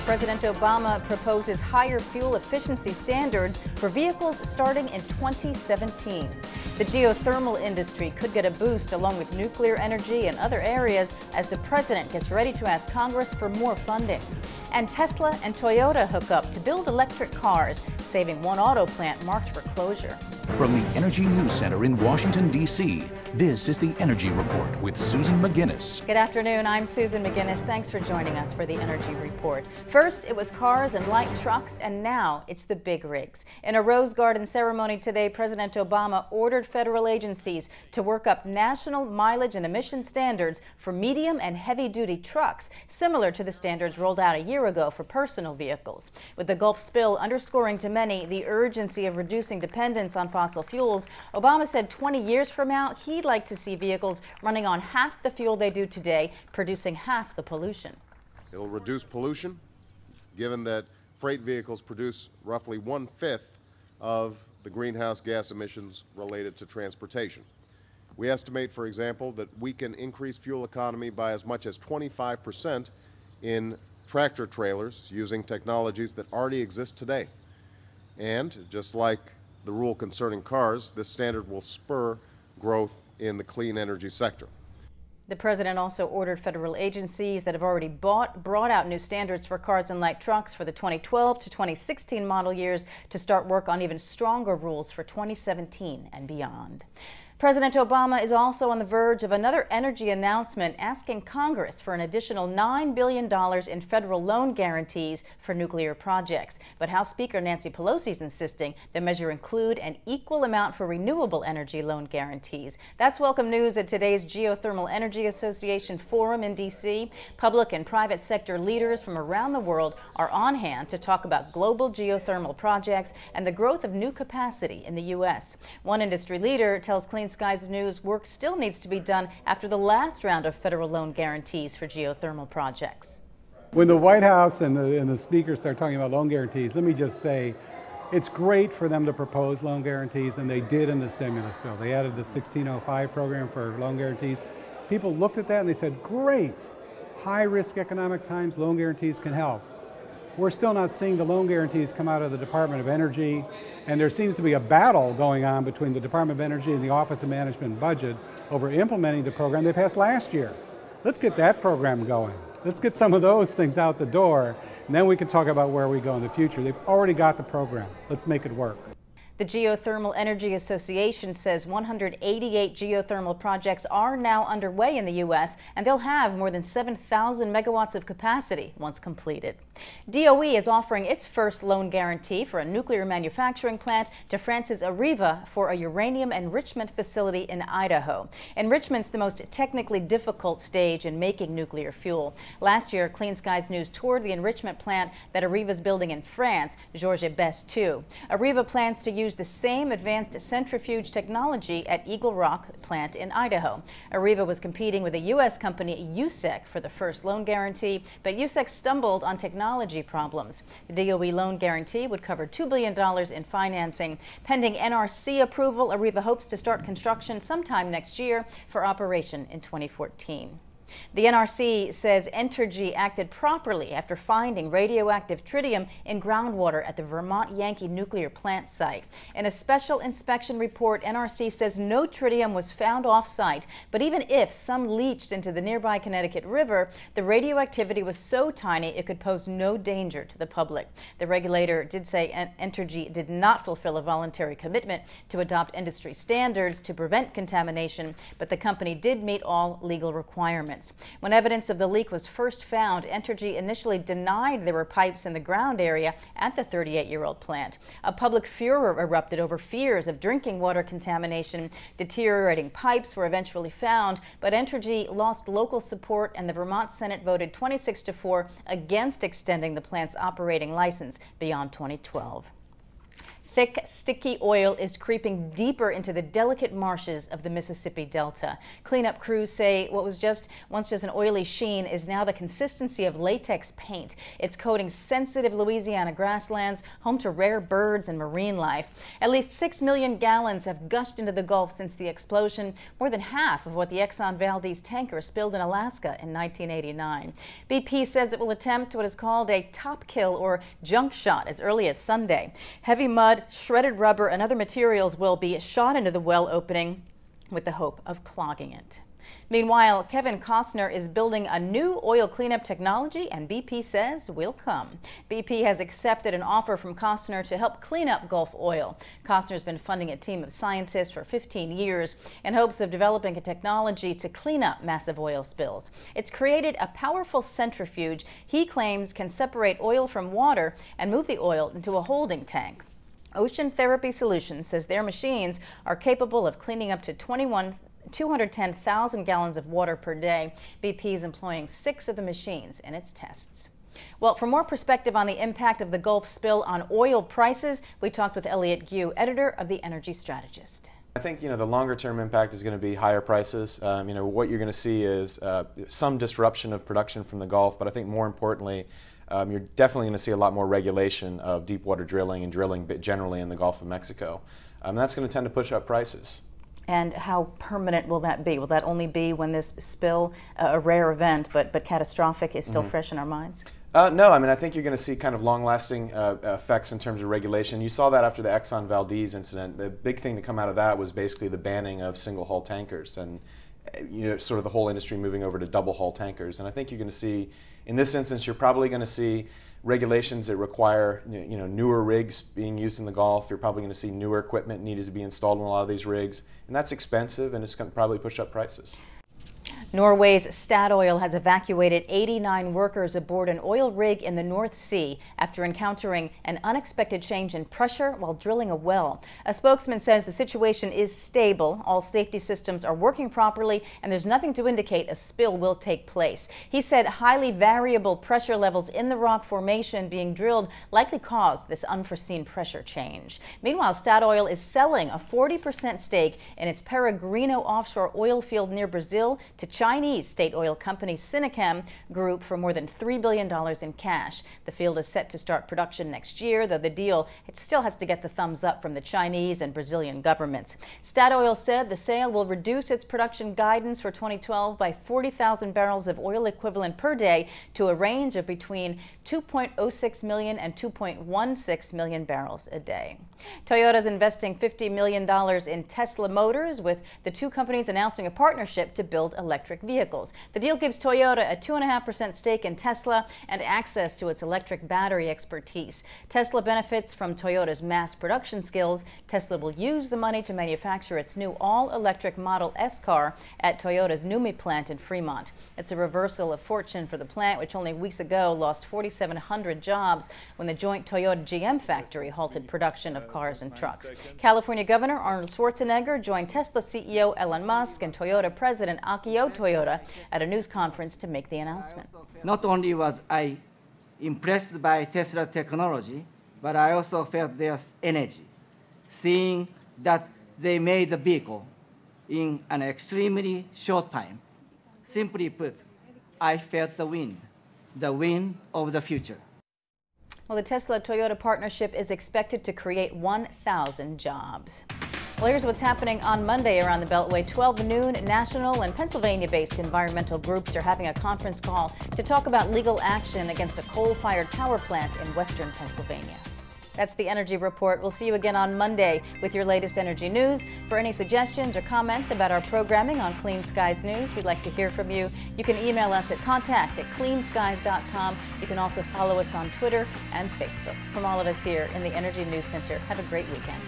President Obama proposes higher fuel efficiency standards for vehicles starting in 2017. The geothermal industry could get a boost along with nuclear energy and other areas as the president gets ready to ask Congress for more funding. And Tesla and Toyota hook up to build electric cars, saving one auto plant marked for closure. From the Energy News Center in Washington, D.C., this is the Energy Report with Susan McGinnis. Good afternoon. I'm Susan McGinnis. Thanks for joining us for the Energy Report. First, it was cars and light trucks, and now it's the big rigs. In a Rose Garden ceremony today, President Obama ordered federal agencies to work up national mileage and emission standards for medium and heavy-duty trucks, similar to the standards rolled out a year ago for personal vehicles. With the Gulf spill underscoring to many the urgency of reducing dependence on fossil fuels, Obama said 20 years from now, he'd like to see vehicles running on half the fuel they do today, producing half the pollution. It'll reduce pollution, given that freight vehicles produce roughly 1/5 of the greenhouse gas emissions related to transportation. We estimate, for example, that we can increase fuel economy by as much as 25% in tractor trailers using technologies that already exist today. And just like the rule concerning cars, this standard will spur growth in the clean energy sector. The president also ordered federal agencies that have already brought out new standards for cars and light trucks for the 2012 to 2016 model years to start work on even stronger rules for 2017 and beyond. President Obama is also on the verge of another energy announcement asking Congress for an additional $9 billion in federal loan guarantees for nuclear projects. But House Speaker Nancy Pelosi is insisting the measure include an equal amount for renewable energy loan guarantees. That's welcome news at today's Geothermal Energy Association Forum in D.C. Public and private sector leaders from around the world are on hand to talk about global geothermal projects and the growth of new capacity in the U.S. One industry leader tells Clean Skies News work still needs to be done after the last round of federal loan guarantees for geothermal projects. When the White House and the Speaker start talking about loan guarantees, let me just say it's great for them to propose loan guarantees, and they did in the stimulus bill. They added the 1605 program for loan guarantees. People looked at that and they said, great, high-risk economic times, loan guarantees can help. We're still not seeing the loan guarantees come out of the Department of Energy, and there seems to be a battle going on between the Department of Energy and the Office of Management and Budget over implementing the program they passed last year. Let's get that program going. Let's get some of those things out the door, and then we can talk about where we go in the future. They've already got the program. Let's make it work. The Geothermal Energy Association says 188 geothermal projects are now underway in the U.S., and they'll have more than 7,000 megawatts of capacity once completed. DOE is offering its first loan guarantee for a nuclear manufacturing plant to France's Areva for a uranium enrichment facility in Idaho. Enrichment's the most technically difficult stage in making nuclear fuel. Last year, Clean Skies News toured the enrichment plant that Areva's building in France, Georges Best 2. Areva plans to use the same advanced centrifuge technology at Eagle Rock plant in Idaho. Areva was competing with a U.S. company, USEC, for the first loan guarantee, but USEC stumbled on technology problems. The DOE loan guarantee would cover $2 billion in financing. Pending NRC approval, Areva hopes to start construction sometime next year for operation in 2014. The NRC says Entergy acted properly after finding radioactive tritium in groundwater at the Vermont Yankee nuclear plant site. In a special inspection report, NRC says no tritium was found off-site, but even if some leached into the nearby Connecticut River, the radioactivity was so tiny it could pose no danger to the public. The regulator did say Entergy did not fulfill a voluntary commitment to adopt industry standards to prevent contamination, but the company did meet all legal requirements. When evidence of the leak was first found, Entergy initially denied there were pipes in the ground area at the 38-year-old plant. A public furor erupted over fears of drinking water contamination. Deteriorating pipes were eventually found, but Entergy lost local support and the Vermont Senate voted 26-4 against extending the plant's operating license beyond 2012. Thick, sticky oil is creeping deeper into the delicate marshes of the Mississippi Delta. Cleanup crews say what was once just an oily sheen is now the consistency of latex paint. It's coating sensitive Louisiana grasslands, home to rare birds and marine life. At least 6 million gallons have gushed into the Gulf since the explosion, more than half of what the Exxon Valdez tanker spilled in Alaska in 1989. BP says it will attempt what is called a top kill or junk shot as early as Sunday. Heavy mud, shredded rubber, and other materials will be shot into the well opening with the hope of clogging it. Meanwhile, Kevin Costner is building a new oil cleanup technology, and BP says will come. BP has accepted an offer from Costner to help clean up Gulf oil. Costner's been funding a team of scientists for 15 years in hopes of developing a technology to clean up massive oil spills. It's created a powerful centrifuge he claims can separate oil from water and move the oil into a holding tank. Ocean Therapy Solutions says their machines are capable of cleaning up to 210,000 gallons of water per day. BP is employing 6 of the machines in its tests. Well, for more perspective on the impact of the Gulf spill on oil prices, we talked with Elliot Gue, editor of The Energy Strategist. I think, the longer term impact is going to be higher prices. What you're going to see is some disruption of production from the Gulf, but I think more importantly, you're definitely going to see a lot more regulation of deep water drilling and drilling generally in the Gulf of Mexico. That's going to tend to push up prices. And how permanent will that be? Will that only be when this spill, a rare event, but catastrophic, is still fresh in our minds? No, I think you're going to see kind of long-lasting effects in terms of regulation. You saw that after the Exxon Valdez incident. The big thing to come out of that was basically the banning of single-hull tankers and sort of the whole industry moving over to double-hull tankers. And I think you're going to see, in this instance, you're probably going to see regulations that require newer rigs being used in the Gulf. You're probably going to see newer equipment needed to be installed in a lot of these rigs, and that's expensive, and it's going to probably push up prices. Norway's Statoil has evacuated 89 workers aboard an oil rig in the North Sea after encountering an unexpected change in pressure while drilling a well. A spokesman says the situation is stable, all safety systems are working properly, and there's nothing to indicate a spill will take place. He said highly variable pressure levels in the rock formation being drilled likely caused this unforeseen pressure change. Meanwhile, Statoil is selling a 40% stake in its Peregrino offshore oil field near Brazil to Chinese state oil company Sinochem Group for more than $3 billion in cash. The field is set to start production next year, though the deal still has to get the thumbs up from the Chinese and Brazilian governments. Statoil said the sale will reduce its production guidance for 2012 by 40,000 barrels of oil equivalent per day to a range of between 2.06 million and 2.16 million barrels a day. Toyota is investing $50 million in Tesla Motors, with the two companies announcing a partnership to build electric vehicles. The deal gives Toyota a 2.5% stake in Tesla and access to its electric battery expertise. Tesla benefits from Toyota's mass production skills. Tesla will use the money to manufacture its new all-electric Model S car at Toyota's Numi plant in Fremont. It's a reversal of fortune for the plant, which only weeks ago lost 4,700 jobs when the joint Toyota-GM factory halted production of cars and trucks. California Governor Arnold Schwarzenegger joined Tesla CEO Elon Musk and Toyota President Akio Toyoda at a news conference to make the announcement. Not only was I impressed by Tesla technology, but I also felt their energy, seeing that they made the vehicle in an extremely short time. Simply put, I felt the wind of the future. Well, the Tesla-Toyota partnership is expected to create 1,000 jobs. Well, here's what's happening on Monday around the Beltway. 12 noon, national and Pennsylvania-based environmental groups are having a conference call to talk about legal action against a coal-fired power plant in western Pennsylvania. That's the Energy Report. We'll see you again on Monday with your latest energy news. For any suggestions or comments about our programming on Clean Skies News, we'd like to hear from you. You can email us at contact@cleanskies.com. You can also follow us on Twitter and Facebook. From all of us here in the Energy News Center, have a great weekend.